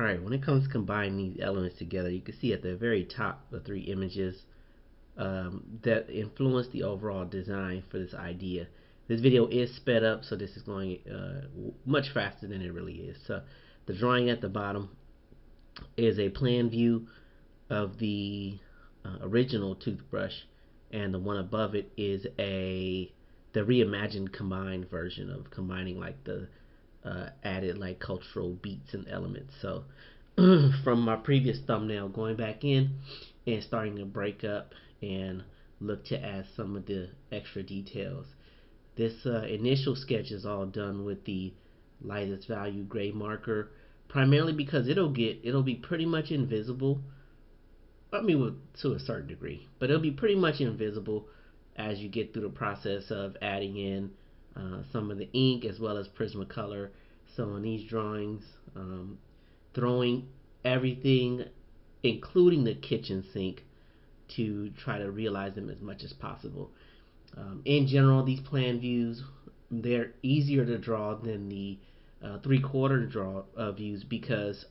Alright, when it comes to combining these elements together, you can see at the very top the three images that influence the overall design for this idea. This video is sped up, so this is going much faster than it really is. So the drawing at the bottom is a plan view of the original toothbrush, and the one above it is the reimagined combined version of combining like the added like cultural beats and elements. So from my previous thumbnail, going back in and starting to break up and look to add some of the extra details. This initial sketch is all done with the lightest value gray marker, primarily because it'll be pretty much invisible. I mean, to a certain degree, but it'll be pretty much invisible as you get through the process of adding in some of the ink as well as Prismacolor. So on these drawings, throwing everything, including the kitchen sink, to try to realize them as much as possible. In general, these plan views, they're easier to draw than the three-quarter draw views because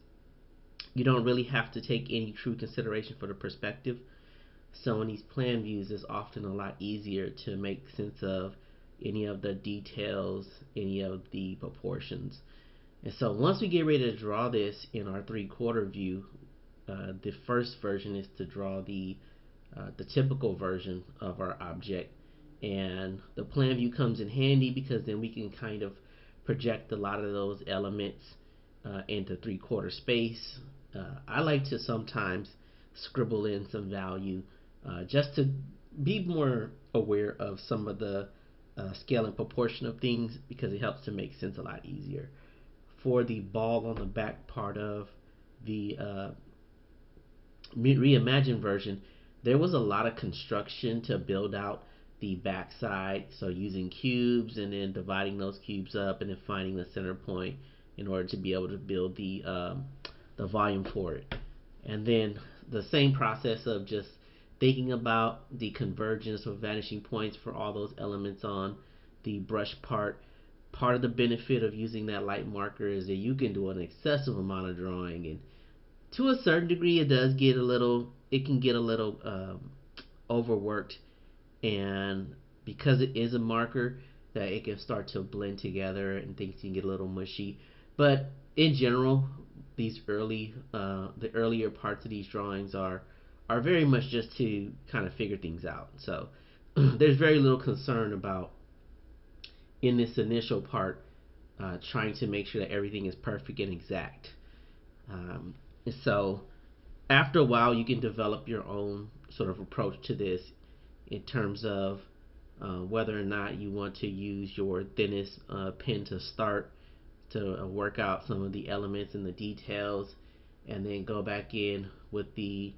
you don't really have to take any true consideration for the perspective. So in these plan views, it's often a lot easier to make sense of any of the details, any of the proportions. And so once we get ready to draw this in our three-quarter view, the first version is to draw the typical version of our object. And the plan view comes in handy because then we can kind of project a lot of those elements into three-quarter space. I like to sometimes scribble in some value just to be more aware of some of the scale and proportion of things because it helps to make sense a lot easier. For the ball on the back part of the reimagined version, there was a lot of construction to build out the backside. So using cubes and then dividing those cubes up and then finding the center point in order to be able to build the volume for it. And then the same process of just thinking about the convergence of vanishing points for all those elements on the brush part. Part of the benefit of using that light marker is that you can do an excessive amount of drawing, and to a certain degree it can get a little overworked, and because it is a marker that it can start to blend together and things can get a little mushy. But in general, the earlier parts of these drawings are very much just to kind of figure things out. So there's very little concern about in this initial part trying to make sure that everything is perfect and exact. Um, so after a while, you can develop your own sort of approach to this in terms of whether or not you want to use your thinnest pen to start to work out some of the elements and the details, and then go back in with the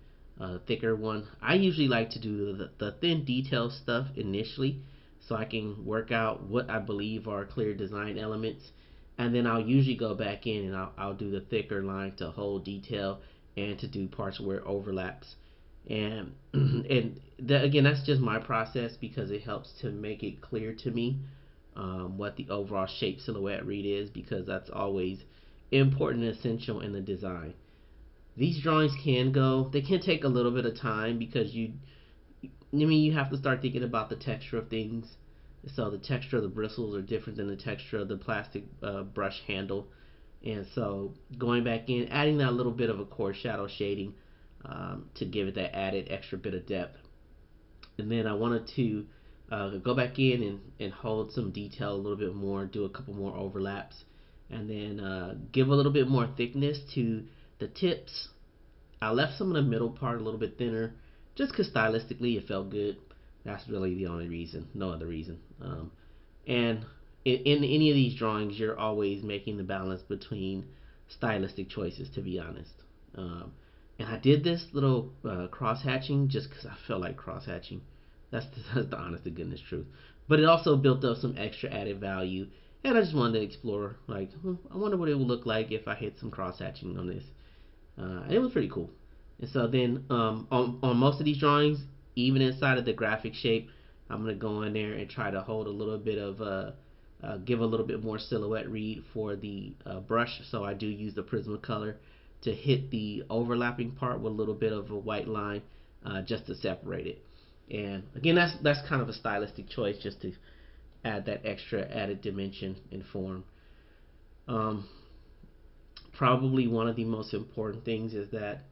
thicker one. I usually like to do the thin detail stuff initially so I can work out what I believe are clear design elements, and then I'll usually go back in and I'll do the thicker line to hold detail and to do parts where it overlaps. And again, that's just my process because it helps to make it clear to me what the overall shape silhouette read is, because that's always important and essential in the design. These drawings they can take a little bit of time because you have to start thinking about the texture of things. So the texture of the bristles are different than the texture of the plastic brush handle. And so going back in, adding that little bit of a coarse shadow shading to give it that added extra bit of depth. And then I wanted to go back in and hold some detail a little bit more, do a couple more overlaps, and then give a little bit more thickness to the tips. I left some of the middle part a little bit thinner just because stylistically it felt good. That's really the only reason, no other reason. And in any of these drawings, you're always making the balance between stylistic choices, to be honest. And I did this little cross hatching just because I felt like cross hatching. That's the honest to goodness truth. But it also built up some extra added value, and I just wanted to explore, like, I wonder what it would look like if I hit some cross hatching on this. And it was pretty cool. And so then on most of these drawings, even inside of the graphic shape, I'm going to go in there and try to hold a little bit of give a little bit more silhouette read for the brush. So I do use the Prismacolor to hit the overlapping part with a little bit of a white line, just to separate it. And again, that's kind of a stylistic choice, just to add that extra added dimension and form. Um, Probably one of the most important things is that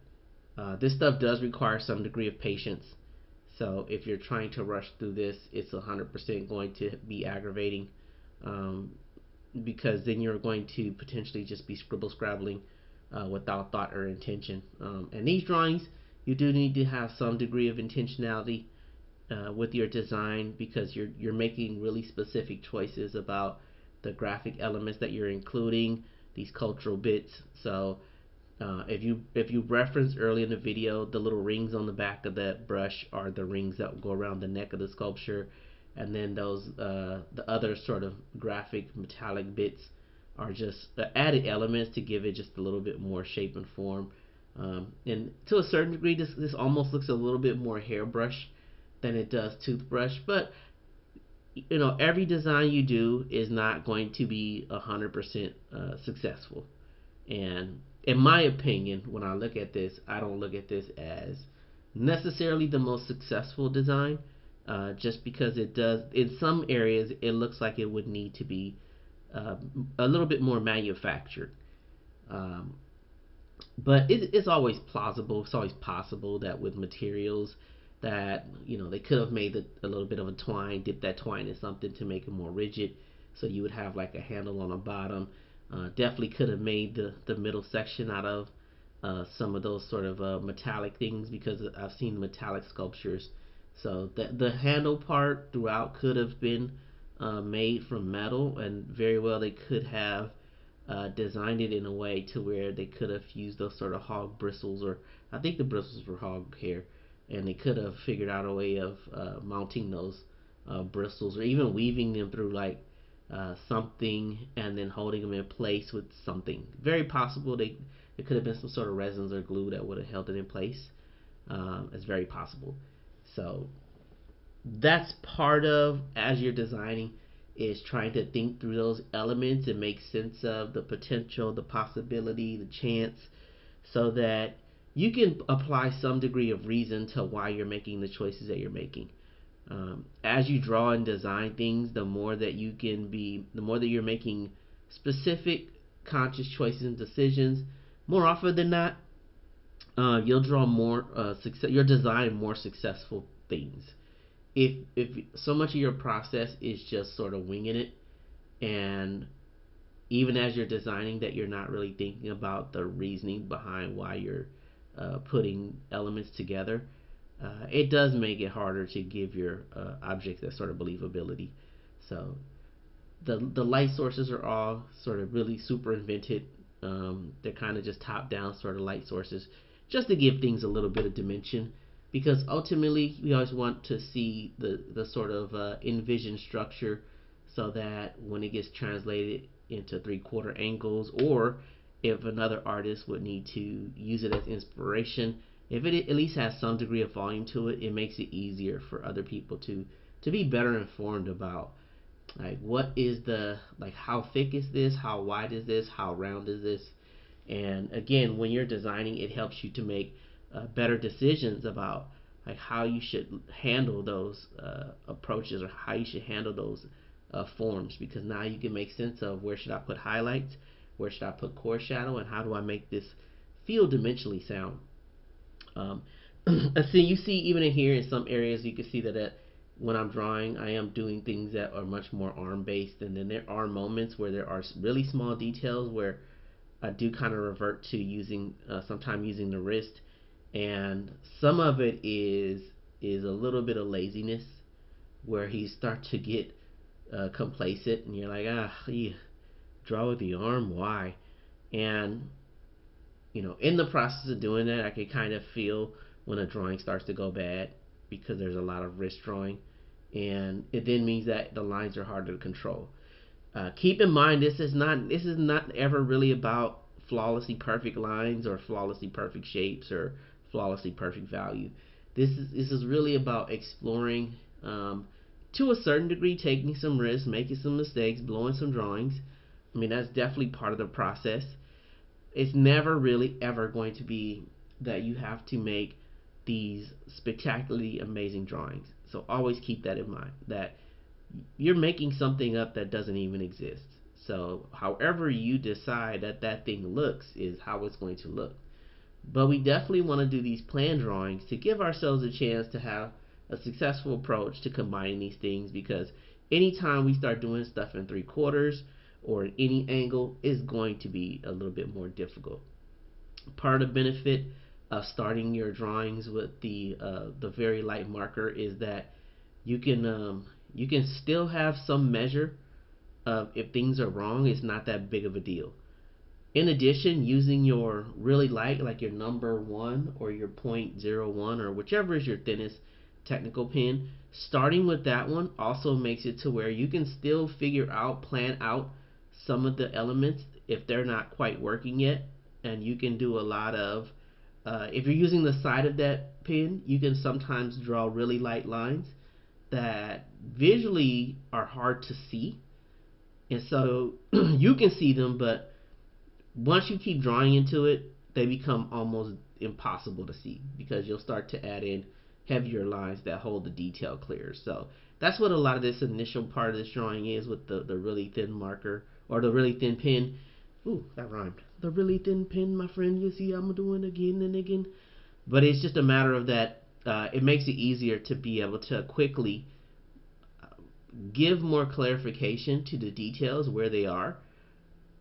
this stuff does require some degree of patience. So if you're trying to rush through this, it's 100% going to be aggravating, um, because then you're going to potentially just be scrabbling without thought or intention. And these drawings, you do need to have some degree of intentionality with your design, because you're making really specific choices about the graphic elements that you're including, these cultural bits. So if you reference early in the video, the little rings on the back of that brush are the rings that go around the neck of the sculpture, and then those the other sort of graphic metallic bits are just added elements to give it just a little bit more shape and form. And to a certain degree, this almost looks a little bit more hairbrush than it does toothbrush, but every design you do is not going to be 100% successful. And in my opinion, when I look at this, I don't look at this as necessarily the most successful design, just because it does, in some areas, it looks like it would need to be uh, a little bit more manufactured. Um, but it's always plausible. It's always possible that with materials that they could have made a little bit of a twine, dip that twine in something to make it more rigid, so you would have like a handle on the bottom. Definitely could have made the middle section out of some of those sort of metallic things, because I've seen metallic sculptures. So the handle part throughout could have been made from metal, and very well they could have designed it in a way to where they could have used those sort of hog bristles, or I think the bristles were hog hair, and they could have figured out a way of mounting those bristles, or even weaving them through like something and then holding them in place with something. Very possible it could have been some sort of resins or glue that would have held it in place. It's very possible. So that's part of, as you're designing, is trying to think through those elements and make sense of the potential, the possibility, the chance, so that you can apply some degree of reason to why you're making the choices that you're making. As you draw and design things, the more that you're making specific, conscious choices and decisions, more often than not, you'll draw more success. You'll design more successful things. If so much of your process is just sort of winging it, and even as you're designing that, you're not really thinking about the reasoning behind why you're putting elements together, it does make it harder to give your objects that sort of believability. So the light sources are all sort of really super invented. They're kind of just top down sort of light sources, just to give things a little bit of dimension. Because ultimately, we always want to see the sort of envisioned structure, so that when it gets translated into 3/4 angles, or if another artist would need to use it as inspiration, if it at least has some degree of volume to it, it makes it easier for other people to be better informed about, like, what is the, like, how thick is this, how wide is this, how round is this. And again, when you're designing, it helps you to make better decisions about like how you should handle those approaches, or how you should handle those forms, because now you can make sense of, where should I put highlights, where should I put core shadow, and how do I make this feel dimensionally sound. um, so you see, even in here, in some areas, you can see that when I'm drawing, I am doing things that are much more arm based, and then there are moments where there are really small details where I do kind of revert to using, sometimes using the wrist, and some of it is a little bit of laziness, where he starts to get complacent, and you're like, yeah, draw with the arm, why? And in the process of doing that, I can kind of feel when a drawing starts to go bad, because there's a lot of wrist drawing, and it then means that the lines are harder to control. Keep in mind, this is not ever really about flawlessly perfect lines, or flawlessly perfect shapes, or flawlessly perfect value. This is really about exploring, to a certain degree, taking some risks, making some mistakes, blowing some drawings. I mean, that's definitely part of the process. It's never really ever going to be that you have to make these spectacularly amazing drawings. So always keep that in mind, that you're making something up that doesn't even exist. So however you decide that that thing looks is how it's going to look. But we definitely want to do these plan drawings to give ourselves a chance to have a successful approach to combining these things, because anytime we start doing stuff in 3/4 or in any angle is going to be a little bit more difficult. Part of the benefit of starting your drawings with the very light marker is that you can still have some measure of if things are wrong. It's not that big of a deal. In addition, using your really light, like your number one or your .01 or whichever is your thinnest technical pen, starting with that one also makes it to where you can still figure out, plan out some of the elements if they're not quite working yet. And you can do a lot of, if you're using the side of that pen, you can sometimes draw really light lines that visually are hard to see. And so you can see them, but once you keep drawing into it, they become almost impossible to see because you'll start to add in heavier lines that hold the detail clear. So that's what a lot of this initial part of this drawing is with the really thin marker or the really thin pen. Ooh, that rhymed. The really thin pen, my friend. You see, I'm doing again and again. But it's just a matter of that. It makes it easier to be able to quickly give more clarification to the details where they are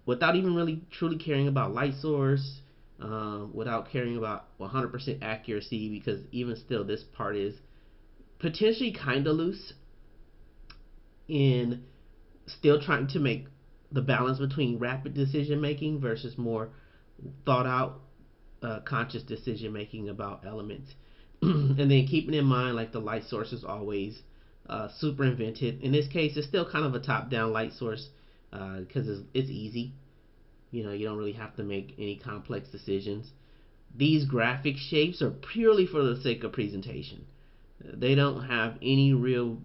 without even really truly caring about light source, without caring about 100% accuracy, because even still, this part is potentially kind of loose in still trying to make the balance between rapid decision making versus more thought out, conscious decision making about elements. And then keeping in mind, like the light source is always super invented. In this case, it's still kind of a top down light source because it's easy. You know, you don't really have to make any complex decisions. These graphic shapes are purely for the sake of presentation. They don't have any real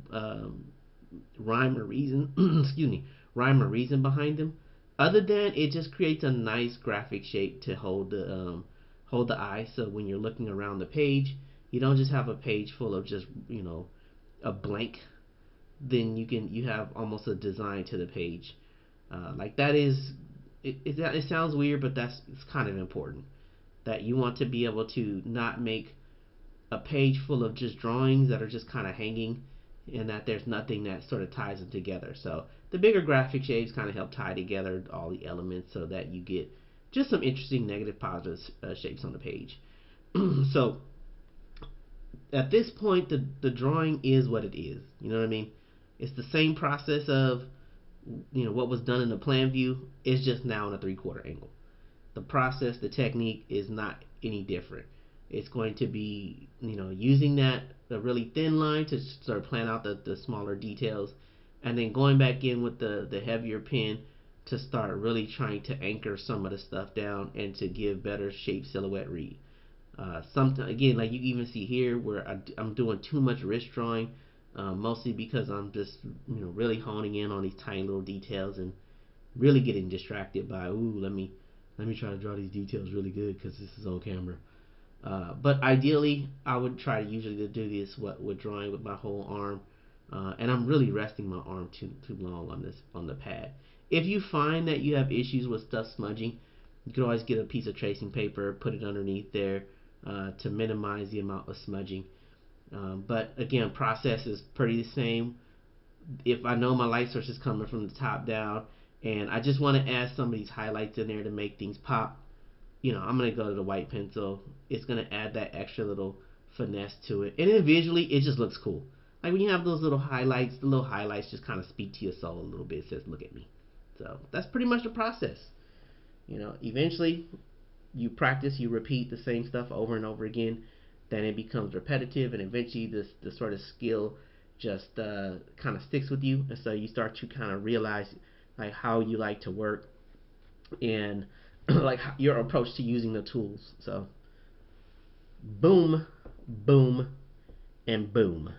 rhyme or reason. Excuse me, rhyme or reason behind them, other than it just creates a nice graphic shape to hold the eye. So when you're looking around the page, you don't just have a page full of just a blank. Then you have almost a design to the page. Like that is it sounds weird, but it's kind of important that you want to be able to not make a page full of just drawings that are just kind of hanging and that there's nothing that sort of ties them together. So the bigger graphic shapes kind of help tie together all the elements so that you get just some interesting negative positive shapes on the page. So at this point, the drawing is what it is. You know what I mean? It's the same process of what was done in the plan view is just now in a 3/4 angle. The process, the technique is not any different. It's going to be using that the really thin line to sort of plan out the smaller details, and then going back in with the heavier pen to start really trying to anchor some of the stuff down and to give better shape silhouette read. Sometimes again, like you even see here where I'm doing too much wrist drawing, mostly because I'm just really honing in on these tiny little details and really getting distracted by let me try to draw these details really good because this is on camera. But ideally, I would try to usually to do this with drawing with my whole arm, and I'm really resting my arm too long on the pad. If you find that you have issues with stuff smudging, you can always get a piece of tracing paper, put it underneath there to minimize the amount of smudging. But again, process is pretty the same. If I know my light source is coming from the top down, and I just want to add some of these highlights in there to make things pop, I'm going to go to the white pencil. It's going to add that extra little finesse to it. And then visually, it just looks cool. Like when you have those little highlights, the little highlights just kind of speak to your soul a little bit. It says, look at me. So that's pretty much the process. Eventually, you practice, you repeat the same stuff over and over again. Then it becomes repetitive, and eventually the sort of skill just kind of sticks with you. And so you start to kind of realize like how you like to work and like your approach to using the tools. So boom, boom, and boom.